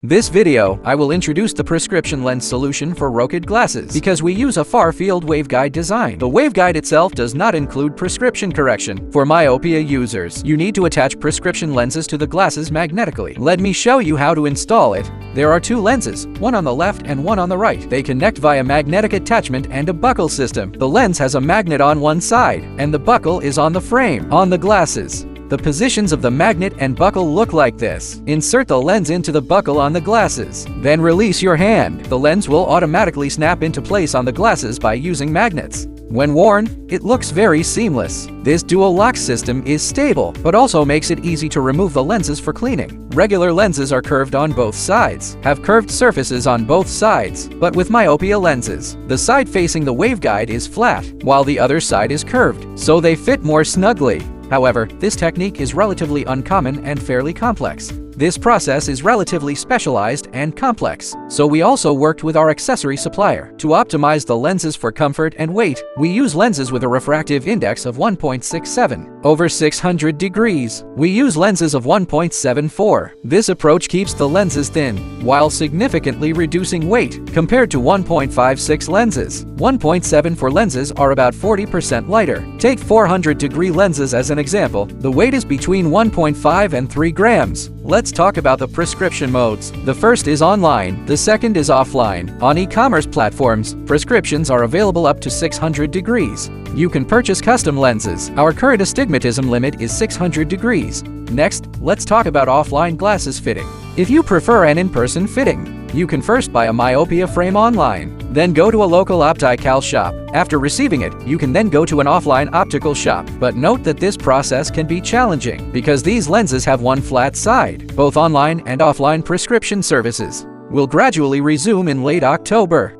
This video, I will introduce the prescription lens solution for Rokid glasses because we use a far-field waveguide design. The waveguide itself does not include prescription correction. For myopia users, you need to attach prescription lenses to the glasses magnetically. Let me show you how to install it. There are two lenses, one on the left and one on the right. They connect via magnetic attachment and a buckle system. The lens has a magnet on one side, and the buckle is on the frame, on the glasses. The positions of the magnet and buckle look like this. Insert the lens into the buckle on the glasses. Then release your hand. The lens will automatically snap into place on the glasses by using magnets. When worn, it looks very seamless. This dual lock system is stable, but also makes it easy to remove the lenses for cleaning. Regular lenses are curved on both sides, have curved surfaces on both sides, but with myopia lenses, the side facing the waveguide is flat, while the other side is curved, so they fit more snugly. However, this technique is relatively uncommon and fairly complex. This process is relatively specialized and complex, so we also worked with our accessory supplier. To optimize the lenses for comfort and weight, we use lenses with a refractive index of 1.67 over 600 degrees. We use lenses of 1.74. This approach keeps the lenses thin, while significantly reducing weight compared to 1.56 lenses. 1.74 lenses are about 40% lighter. Take 400-degree lenses as an example. The weight is between 1.5 and 3 grams. Let's talk about the prescription modes. The first is online, the second is offline. On e-commerce platforms, prescriptions are available up to 600 degrees. You can purchase custom lenses. Our current astigmatism limit is 600 degrees. Next, let's talk about offline glasses fitting. If you prefer an in-person fitting, you can first buy a myopia frame online, then go to a local optical shop. After receiving it, you can then go to an offline optical shop. But note that this process can be challenging because these lenses have one flat side. Both online and offline prescription services will gradually resume in late October.